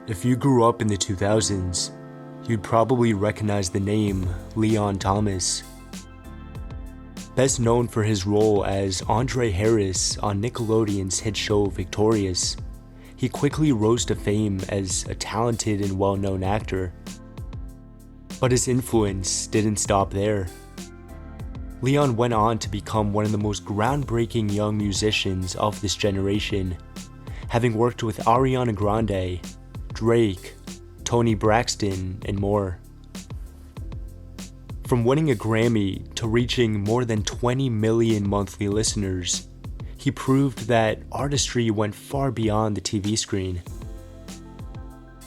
If you grew up in the 2000s, you'd probably recognize the name Leon Thomas. Best known for his role as Andre Harris on Nickelodeon's hit show Victorious, he quickly rose to fame as a talented and well-known actor. But his influence didn't stop there. Leon went on to become one of the most groundbreaking young musicians of this generation, having worked with Ariana Grande, Drake, Toni Braxton, and more. From winning a Grammy to reaching more than 20 million monthly listeners, he proved that artistry went far beyond the TV screen.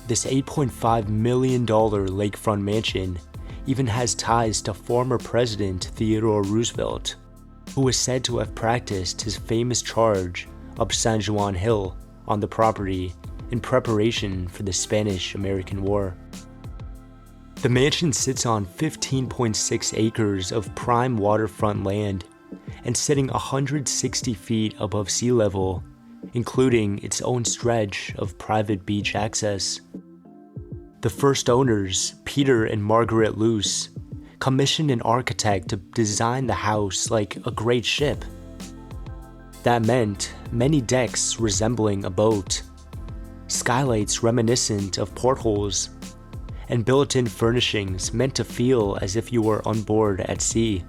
This $8.5 million lakefront mansion even has ties to former President Theodore Roosevelt, who is said to have practiced his famous charge up San Juan Hill on the property in preparation for the Spanish-American War. The mansion sits on 15.6 acres of prime waterfront land and sitting 160 feet above sea level, including its own stretch of private beach access. The first owners, Peter and Margaret Luce, commissioned an architect to design the house like a great ship. That meant many decks resembling a boat, skylights reminiscent of portholes, and built-in furnishings meant to feel as if you were on board at sea.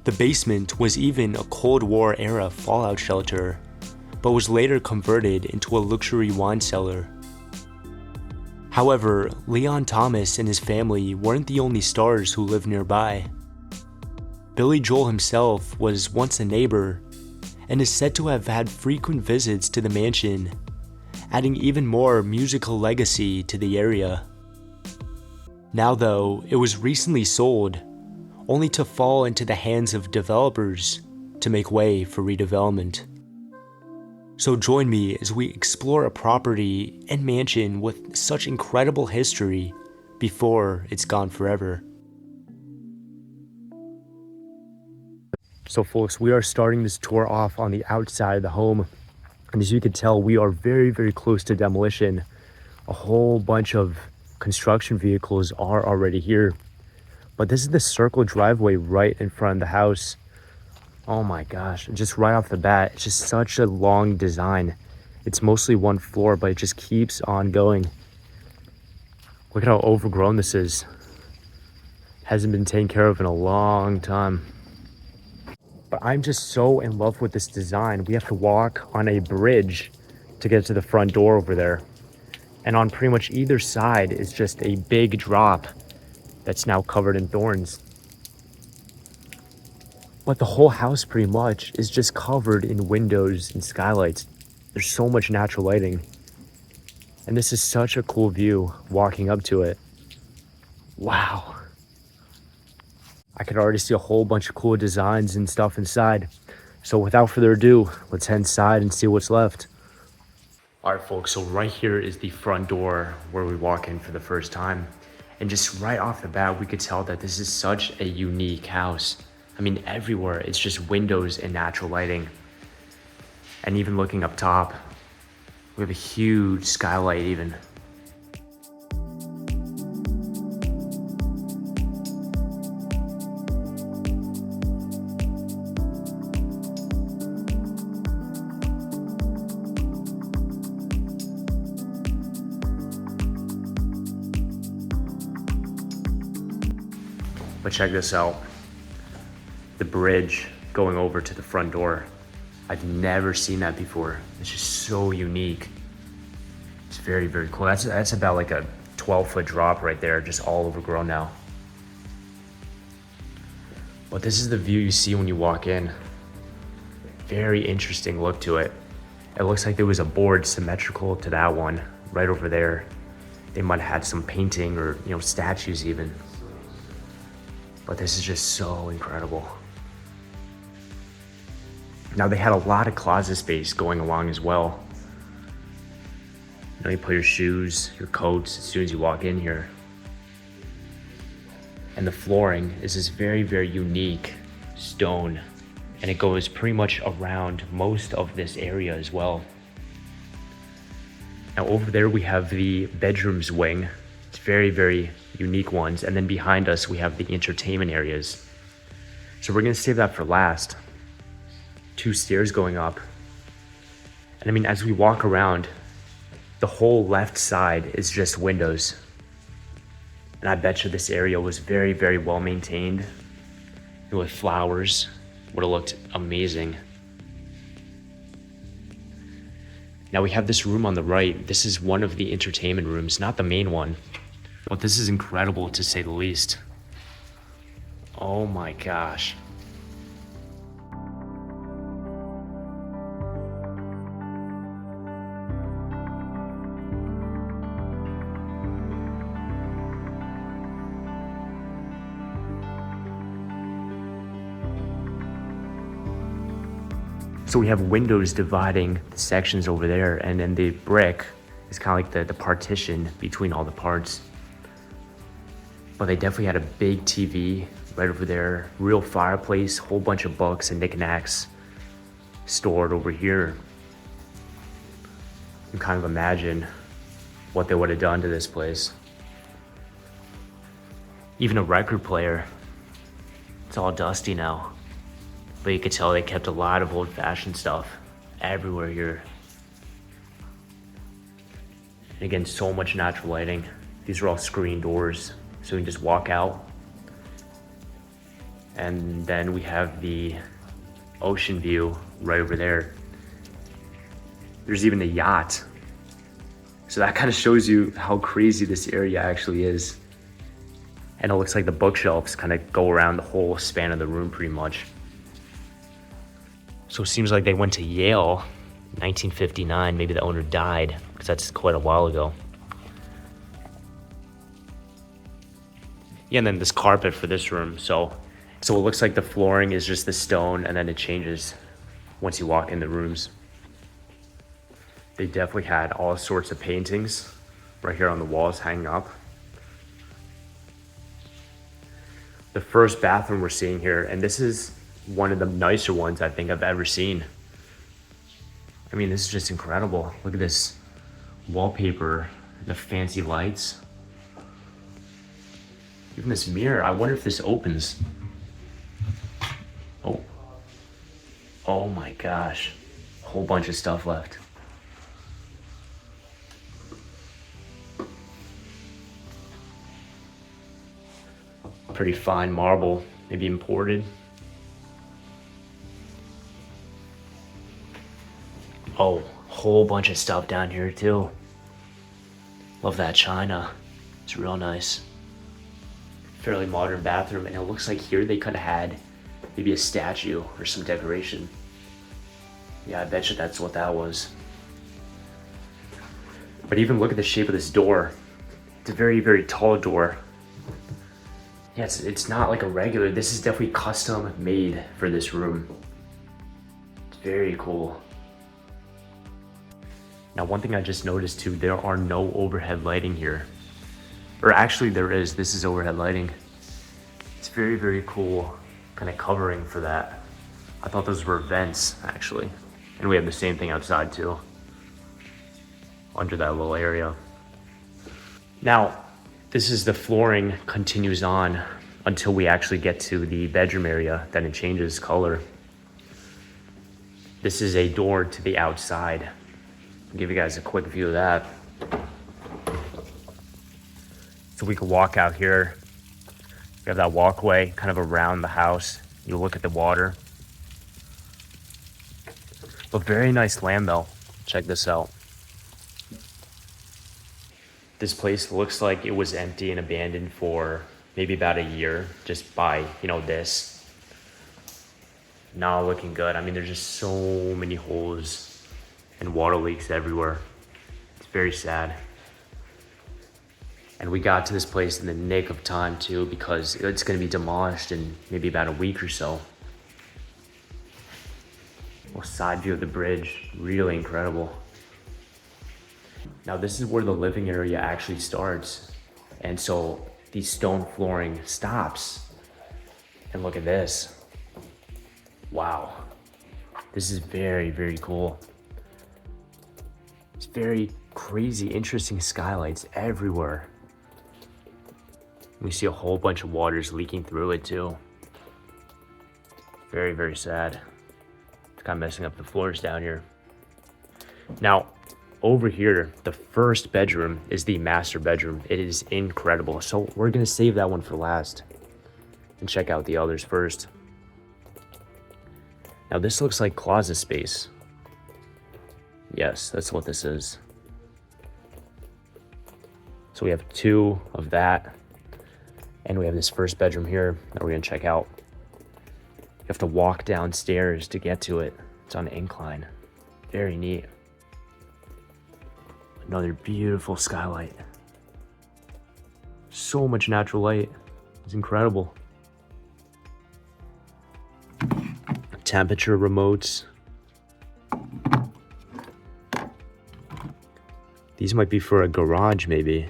The basement was even a Cold War-era fallout shelter, but was later converted into a luxury wine cellar. However, Leon Thomas and his family weren't the only stars who lived nearby. Billy Joel himself was once a neighbor and is said to have had frequent visits to the mansion, adding even more musical legacy to the area. Now though, it was recently sold, only to fall into the hands of developers to make way for redevelopment. So join me as we explore a property and mansion with such incredible history before it's gone forever. So folks, we are starting this tour off on the outside of the home. And as you can tell, we are very, very close to demolition. A whole bunch of construction vehicles are already here. But this is the circle driveway right in front of the house. Oh my gosh, just right off the bat, it's just such a long design. It's mostly one floor, but it just keeps on going. Look at how overgrown this is. Hasn't been taken care of in a long time. But I'm just so in love with this design. We have to walk on a bridge to get to the front door over there. And on pretty much either side is just a big drop that's now covered in thorns. But the whole house pretty much is just covered in windows and skylights. There's so much natural lighting. And this is such a cool view walking up to it. Wow. I could already see a whole bunch of cool designs and stuff inside. So without further ado, let's head inside and see what's left. All right, folks, so right here is the front door where we walk in for the first time. And just right off the bat, we could tell that this is such a unique house. I mean, everywhere, it's just windows and natural lighting. And even looking up top, we have a huge skylight even. But check this out. The bridge going over to the front door. I've never seen that before. It's just so unique. It's very, very cool. That's about like a 12-foot drop right there, just all overgrown now. But this is the view you see when you walk in. Very interesting look to it. It looks like there was a board symmetrical to that one right over there. They might have had some painting or, statues even. But this is just so incredible. Now they had a lot of closet space going along as well. You put your shoes, your coats as soon as you walk in here. And the flooring is this very, very unique stone. And it goes pretty much around most of this area as well. Now over there we have the bedrooms wing. It's very, very unique ones. And then behind us we have the entertainment areas. So we're gonna save that for last. 2 stairs going up. And I mean, as we walk around, the whole left side is just windows. And I bet you this area was very, very well maintained. With flowers, would have looked amazing. Now we have this room on the right. This is one of the entertainment rooms, not the main one. But this is incredible to say the least. Oh my gosh. So we have windows dividing the sections over there, and then the brick is kind of like the partition between all the parts. But they definitely had a big TV right over there, real fireplace, whole bunch of books and knickknacks stored over here. You can kind of imagine what they would have done to this place. Even a record player. It's all dusty now. But you could tell they kept a lot of old-fashioned stuff everywhere here. And again, so much natural lighting. These are all screen doors, so you can just walk out. And then we have the ocean view right over there. There's even a yacht. So that kind of shows you how crazy this area actually is. And it looks like the bookshelves kind of go around the whole span of the room pretty much. So it seems like they went to Yale, 1959. Maybe the owner died, because that's quite a while ago. Yeah, and then this carpet for this room. So it looks like the flooring is just the stone, and then it changes once you walk in the rooms. They definitely had all sorts of paintings right here on the walls hanging up. The first bathroom we're seeing here, and this is one of the nicer ones I think I've ever seen. I mean, this is just incredible. Look at this wallpaper, the fancy lights. Even this mirror, I wonder if this opens. Oh my gosh. Whole bunch of stuff left. Pretty fine marble, maybe imported. Oh, whole bunch of stuff down here too. Love that china. It's real nice. Fairly modern bathroom, and it looks like here they could have had maybe a statue or some decoration. Yeah, I bet you that's what that was. But even look at the shape of this door. It's a very, very tall door. Yeah, it's not like a regular, this is definitely custom made for this room. It's very cool. Now, one thing I just noticed too, there are no overhead lighting here. Or actually there is, this is overhead lighting. It's very, very cool kind of covering for that. I thought those were vents actually. And we have the same thing outside too, under that little area. Now, this is the flooring continues on until we actually get to the bedroom area, then it changes color. This is a door to the outside. I'll give you guys a quick view of that. So we could walk out here. We have that walkway kind of around the house. You look at the water. But very nice land though. Check this out. This place looks like it was empty and abandoned for maybe about a year, just by, this. Not looking good. I mean, there's just so many holes and water leaks everywhere. It's very sad. And we got to this place in the nick of time too, because it's gonna be demolished in maybe about a week or so. Well, side view of the bridge, really incredible. Now this is where the living area actually starts. And so the stone flooring stops. And look at this. Wow. This is very, very cool. It's very Crazy, interesting skylights everywhere. We see a whole bunch of waters leaking through it too. Very, very sad. It's kind of messing up the floors down here. Now, over here, the first bedroom is the master bedroom. It is incredible. So we're gonna save that one for last and check out the others first. Now this looks like closet space. Yes, that's what this is. So we have 2 of that. And we have this first bedroom here that we're gonna check out. You have to walk downstairs to get to it. It's on an incline. Very neat. Another beautiful skylight. So much natural light. It's incredible. Temperature remotes. These might be for a garage maybe.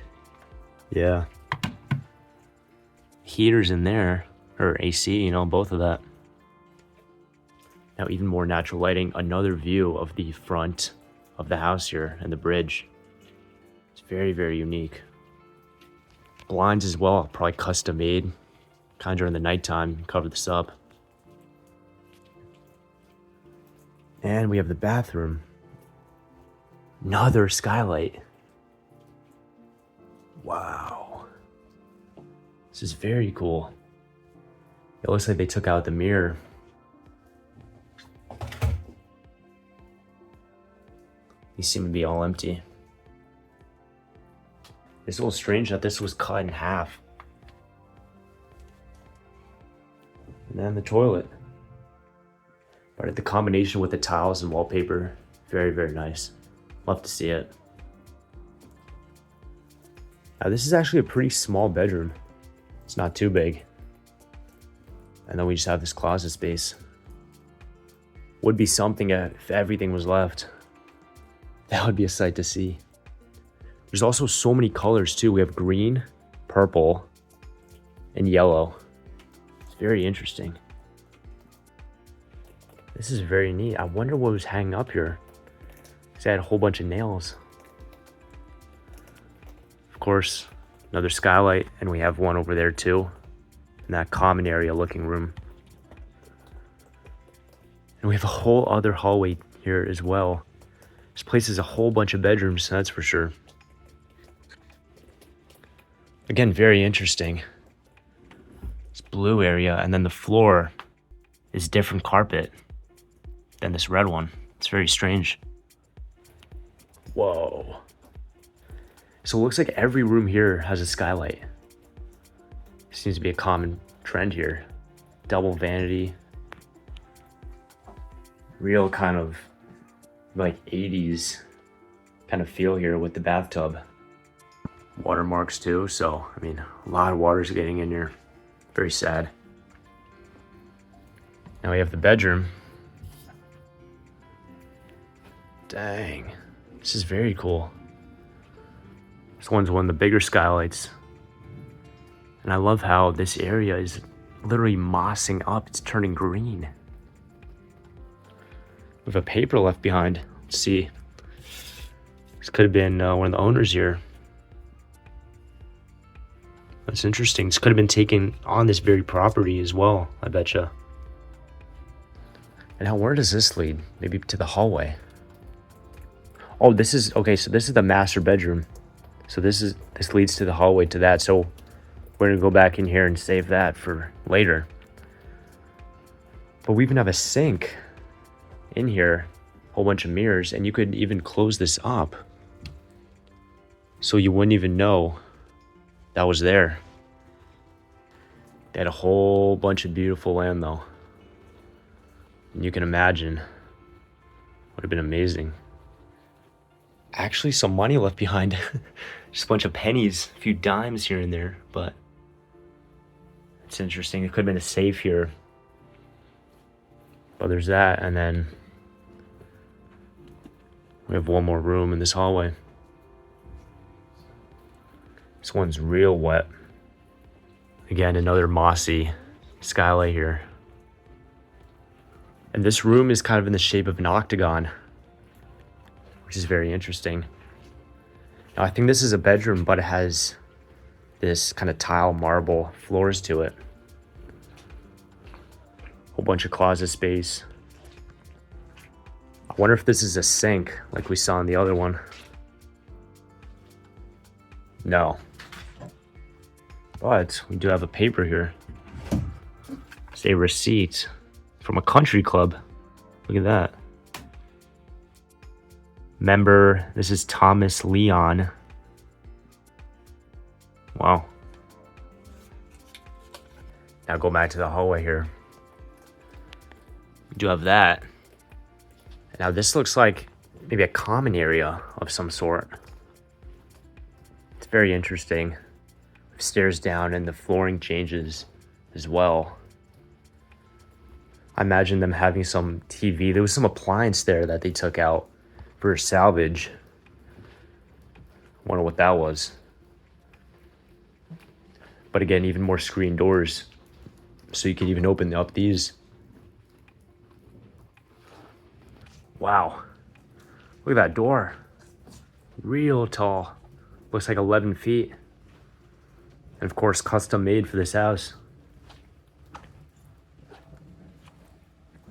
Yeah. Heaters in there, or AC, you know, both of that. Now even more natural lighting. Another view of the front of the house here and the bridge. It's very, very unique. Blinds as well, probably custom made. Kind of during the nighttime, cover this up. And we have the bathroom. Another skylight. Wow. This is very cool. It looks like they took out the mirror. These seem to be all empty. It's a little strange that this was cut in half. And then the toilet. But the combination with the tiles and wallpaper, very, very nice. Love to see it. Now this is actually a pretty small bedroom. It's not too big. And then we just have this closet space. Would be something if everything was left. That would be a sight to see. There's also so many colors too. We have green, purple, and yellow. It's very interesting. This is very neat. I wonder what was hanging up here. Because I had a whole bunch of nails. Of course, another skylight, and we have one over there too. In that common area looking room. And we have a whole other hallway here as well. This place is a whole bunch of bedrooms, that's for sure. Again, very interesting. This blue area, and then the floor is different carpet than this red one. It's very strange. Whoa. So it looks like every room here has a skylight. Seems to be a common trend here. Double vanity. Real kind of like 80s kind of feel here with the bathtub. Watermarks too, so I mean, a lot of water's getting in here. Very sad. Now we have the bedroom. Dang, this is very cool. This one's one of the bigger skylights. And I love how this area is literally mossing up. It's turning green. We have a paper left behind. Let's see. This could have been one of the owners here. That's interesting. This could have been taken on this very property as well, I betcha. And now where does this lead? Maybe to the hallway. Oh, this is, okay, so this is the master bedroom. So this leads to the hallway to that. So we're gonna go back in here and save that for later. But we even have a sink in here, a whole bunch of mirrors, and you could even close this up so you wouldn't even know that was there. They had a whole bunch of beautiful land though. And you can imagine, would have been amazing. Actually, some money left behind. Just a bunch of pennies, a few dimes here and there, but it's interesting. It could have been a safe here. But there's that, and then we have one more room in this hallway. This one's real wet. Again, another mossy skylight here. And this room is kind of in the shape of an octagon, which is very interesting. Now, I think this is a bedroom, but it has this kind of tile marble floors to it. Whole bunch of closet space. I wonder if this is a sink like we saw in the other one. No. But we do have a paper here. It's a receipt from a country club. Look at that. Member, this is Thomas Leon. Wow. Now go back to the hallway here. We do have that. Now this looks like maybe a common area of some sort. It's very interesting. Stairs down and the flooring changes as well. I imagine them having some TV. There was some appliance there that they took out for salvage. Wonder what that was. But again, even more screen doors. So you can even open up these. Wow. Look at that door. Real tall. Looks like 11 feet. And of course, custom made for this house.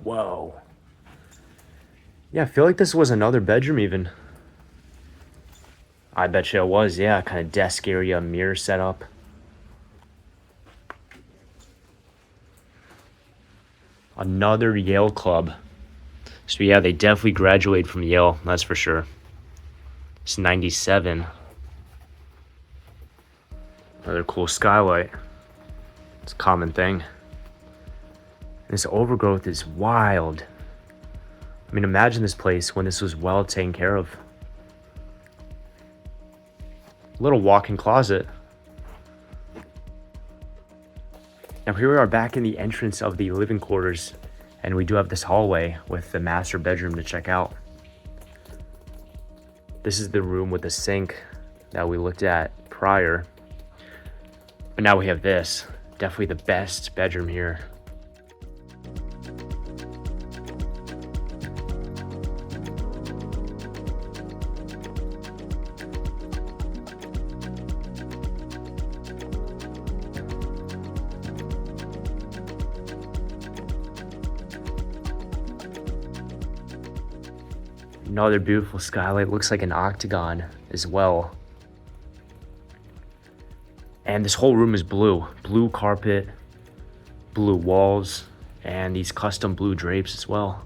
Whoa. Yeah, I feel like this was another bedroom even. I bet you it was, yeah. Kind of desk area, mirror setup. Another Yale club. So yeah, they definitely graduated from Yale, that's for sure. It's 97. Another cool skylight. It's a common thing. This overgrowth is wild. I mean, imagine this place when this was well taken care of. Little walk-in closet. Now here we are back in the entrance of the living quarters, and we do have this hallway with the master bedroom to check out. This is the room with the sink that we looked at prior. But now we have this. Definitely the best bedroom here. Another beautiful skylight. Looks like an octagon as well. And this whole room is blue. Blue carpet, blue walls, and these custom blue drapes as well.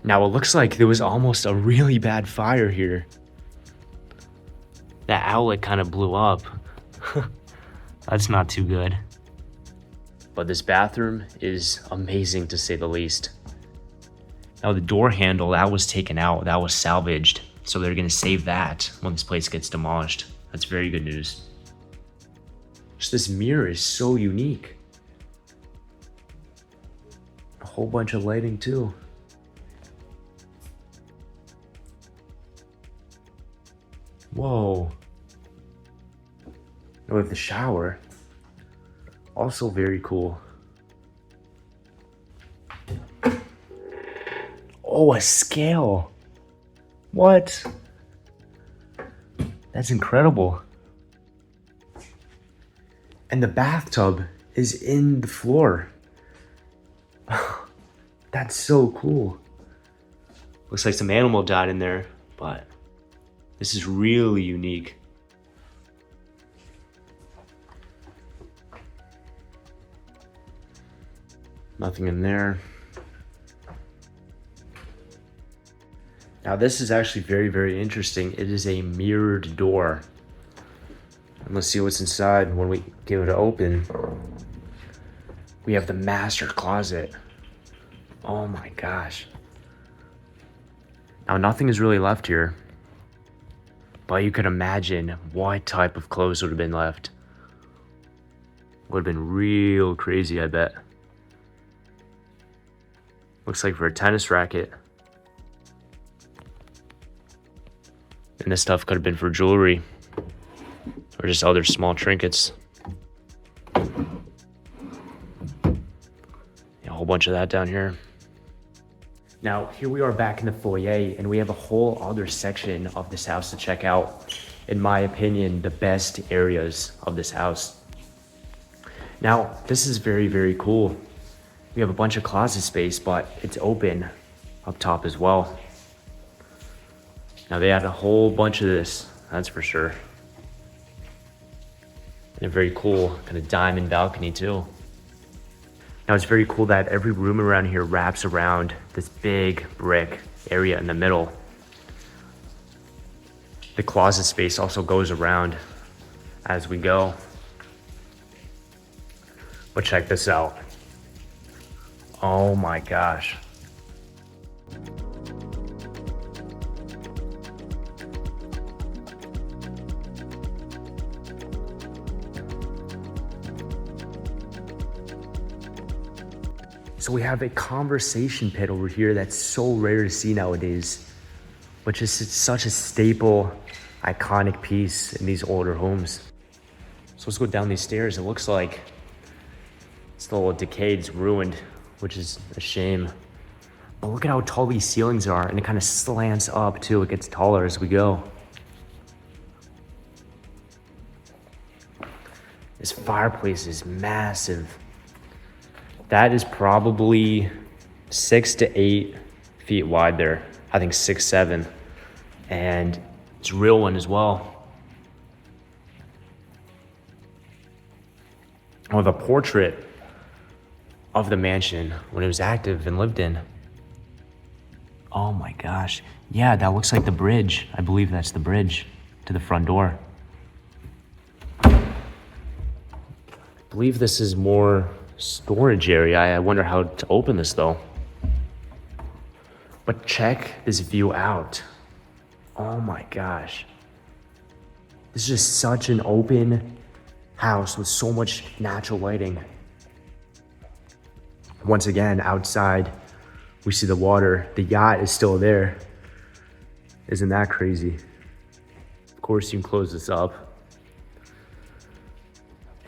Now it looks like there was almost a really bad fire here. That outlet kind of blew up. That's not too good. But this bathroom is amazing to say the least. Now the door handle, that was taken out, that was salvaged. So they're gonna save that when this place gets demolished. That's very good news. Just this mirror is so unique. A whole bunch of lighting too. Whoa. Now we have the shower. Also very cool. Oh, a scale. What? That's incredible. And the bathtub is in the floor. That's so cool. Looks like some animal died in there, but this is really unique. Nothing in there. Now this is actually very, very interesting. It is a mirrored door. And let's see what's inside when we give it an open. We have the master closet. Oh my gosh. Now nothing is really left here, but you could imagine what type of clothes would have been left. Would have been real crazy, I bet. Looks like for a tennis racket. And this stuff could have been for jewelry or just other small trinkets. A whole bunch of that down here. Now, here we are back in the foyer, and we have a whole other section of this house to check out. In my opinion, the best areas of this house. Now, this is very, very cool. We have a bunch of closet space, but it's open up top as well. Now, they had a whole bunch of this, that's for sure. And a very cool kind of diamond balcony too. Now it's very cool that every room around here wraps around this big brick area in the middle. The closet space also goes around as we go. But check this out. Oh my gosh. So we have a conversation pit over here that's so rare to see nowadays, which is such a staple, iconic piece in these older homes. So let's go down these stairs. It looks like it's a little decayed, it's ruined, which is a shame. But look at how tall these ceilings are, and it kind of slants up too. It gets taller as we go. This fireplace is massive. That is probably 6 to 8 feet wide there. I think 6, 7. And it's a real one as well. I have a portrait of the mansion when it was active and lived in. Oh my gosh. Yeah, that looks like the bridge. I believe that's the bridge to the front door. I believe this is more storage area. I wonder how to open this though. But check this view out. Oh my gosh. This is just such an open house with so much natural lighting. Once again, outside, we see the water. The yacht is still there. Isn't that crazy? Of course, you can close this up.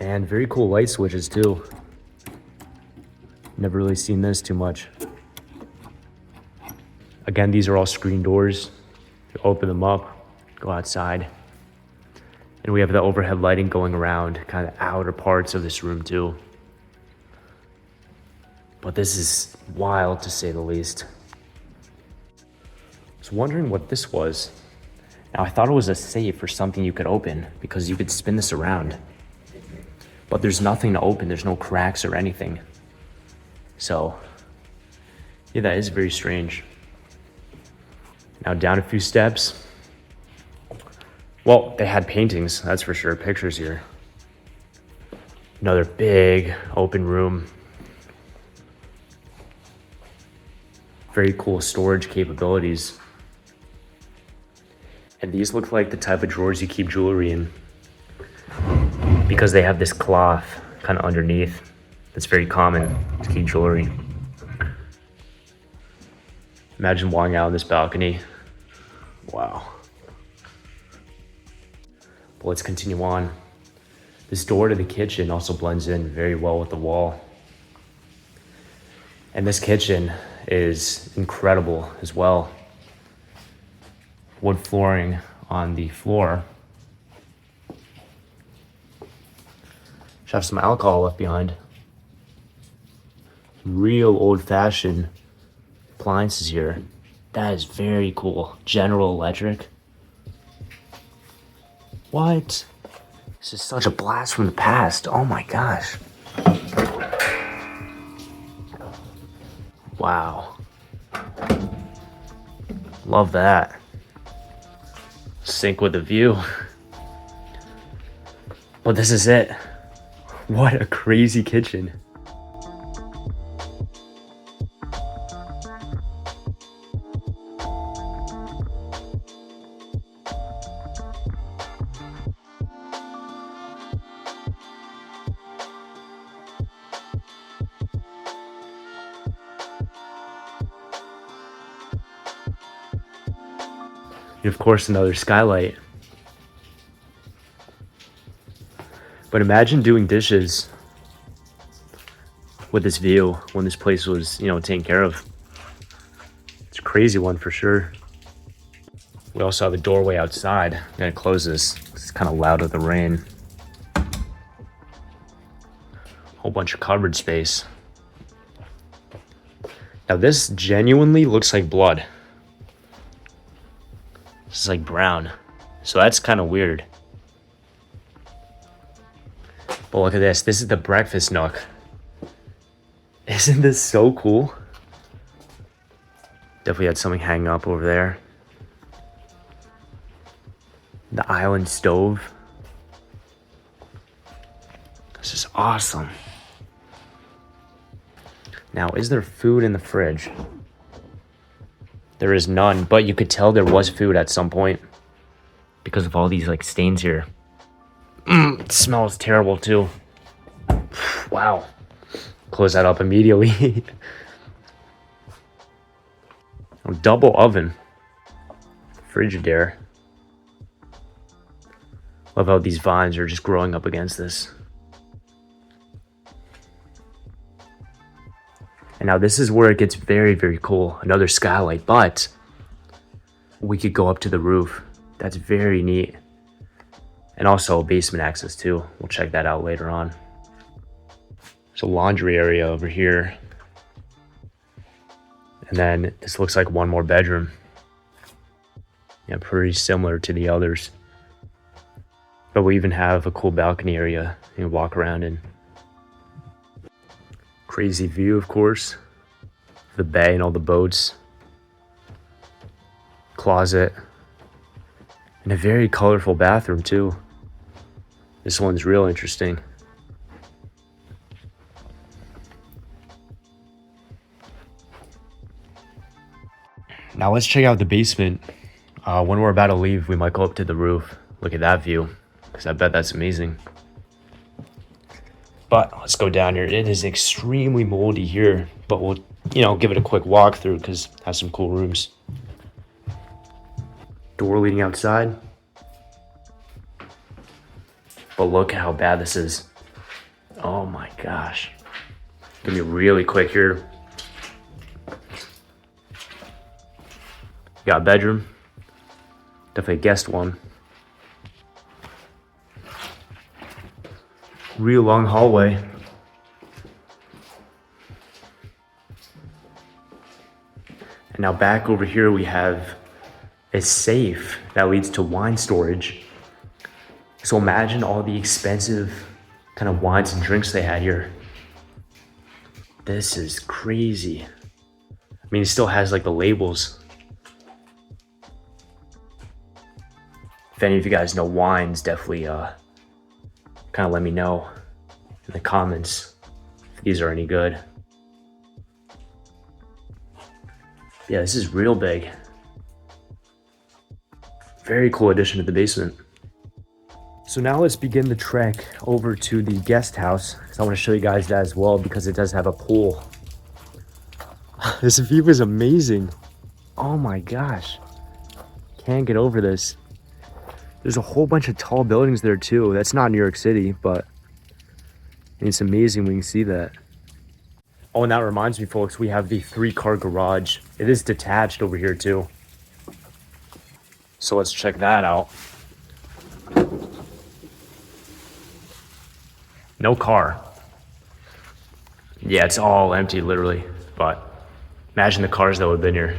And very cool light switches too. Never really seen this too much. Again, these are all screen doors. You open them up, go outside. And we have the overhead lighting going around kind of outer parts of this room too. But this is wild to say the least. I was wondering what this was. Now I thought it was a safe or something you could open because you could spin this around. But there's nothing to open, there's no cracks or anything. So, yeah, that is very strange. Now down a few steps. Well, they had paintings, that's for sure, pictures here. Another big open room. Very cool storage capabilities. And these look like the type of drawers you keep jewelry in, because they have this cloth kind of underneath. It's very common to keep jewelry. Imagine walking out on this balcony. Wow. But let's continue on. This door to the kitchen also blends in very well with the wall. And this kitchen is incredible as well. Wood flooring on the floor. Should have some alcohol left behind. Real old-fashioned appliances here. That is very cool. General Electric. What? This is such a blast from the past. Oh my gosh. Wow. Love that. Sync with the view. But this is it. What a crazy kitchen. And of course, another skylight. But imagine doing dishes with this view when this place was, taken care of. It's a crazy one for sure. We also have a doorway outside. I'm gonna close this. It's kind of loud with the rain. Whole bunch of cupboard space. Now this genuinely looks like blood. This is like brown. So that's kind of weird. But look at this. This is the breakfast nook. Isn't this so cool? Definitely had something hanging up over there. The island stove. This is awesome. Now, is there food in the fridge? There is none, but you could tell there was food at some point because of all these like stains here. It smells terrible too. Wow. Close that up immediately. Double oven. Frigidaire. Love how these vines are just growing up against this. And now this is where it gets very, very cool. Another skylight, but we could go up to the roof. That's very neat. And also basement access too. We'll check that out later on. There's a laundry area over here. And then this looks like one more bedroom. Yeah, pretty similar to the others. But we even have a cool balcony area you can walk around in. Crazy view, of course. The bay and all the boats. Closet. And a very colorful bathroom too. This one's real interesting. Now let's check out the basement. When we're about to leave, we might go up to the roof. Look at that view, because I bet that's amazing. But let's go down here. It is extremely moldy here, but we'll, give it a quick walkthrough because it has some cool rooms. Door leading outside. But look at how bad this is. Oh my gosh. Gonna be really quick here. Got a bedroom. Definitely a guest one. Real long hallway. And now back over here we have a safe that leads to wine storage. So imagine all the expensive kind of wines and drinks they had here. This is crazy. I mean, it still has like the labels. If any of you guys know wines, definitely kind of let me know in the comments if these are any good. Yeah, this is real big. Very cool addition to the basement. So now let's begin the trek over to the guest house, because I want to show you guys that as well, because it does have a pool. This view is amazing. Oh my gosh. Can't get over this. There's a whole bunch of tall buildings there too. That's not New York City, but it's amazing when you see that. Oh, and that reminds me, folks, we have the 3-car garage. It is detached over here too. So let's check that out. No car. Yeah, it's all empty, literally. But imagine the cars that would have been here.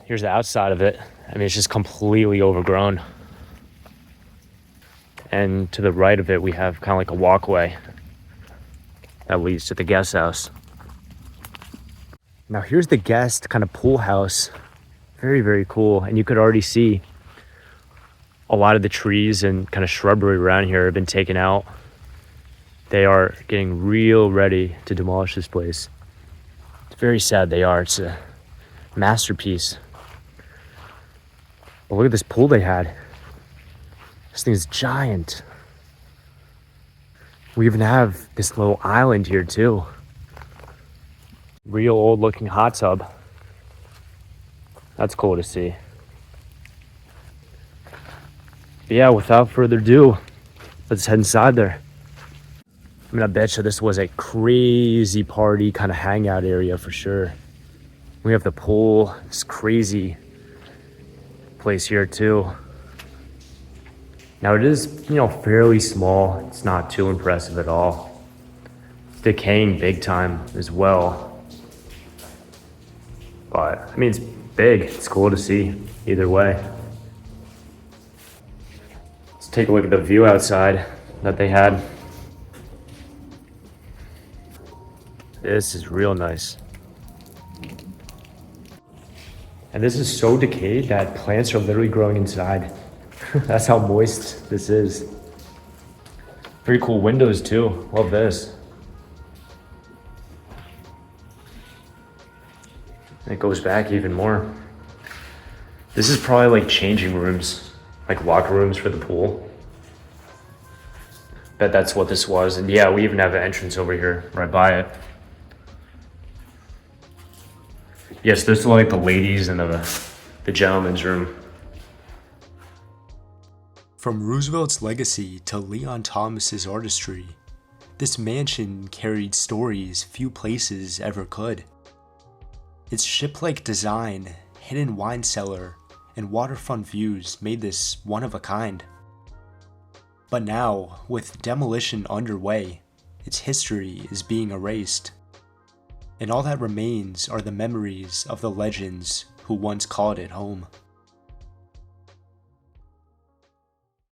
Here's the outside of it. I mean, it's just completely overgrown. And to the right of it, we have kind of like a walkway that leads to the guest house. Now here's the guest kind of pool house. Very, very cool. And you could already see a lot of the trees and kind of shrubbery around here have been taken out. They are getting real ready to demolish this place. It's very sad they are. It's a masterpiece. But look at this pool they had. This thing is giant. We even have this little island here too. Real old looking hot tub. That's cool to see. But yeah, without further ado, let's head inside there. I mean, I bet you this was a crazy party kind of hangout area for sure. We have the pool, this crazy place here too. Now it is, fairly small. It's not too impressive at all. It's decaying big time as well. But, I mean, it's big. It's cool to see either way. Let's take a look at the view outside that they had. This is real nice. And this is so decayed that plants are literally growing inside. That's how moist this is. Pretty cool windows too. Love this. It goes back even more. This is probably like changing rooms, like locker rooms for the pool. Bet that's what this was. And yeah, we even have an entrance over here right by it. Yes, this is like the ladies and the gentleman's room. From Roosevelt's legacy to Leon Thomas's artistry, this mansion carried stories few places ever could. Its ship-like design, hidden wine cellar, and waterfront views made this one of a kind. But now, with demolition underway, its history is being erased. And all that remains are the memories of the legends who once called it home.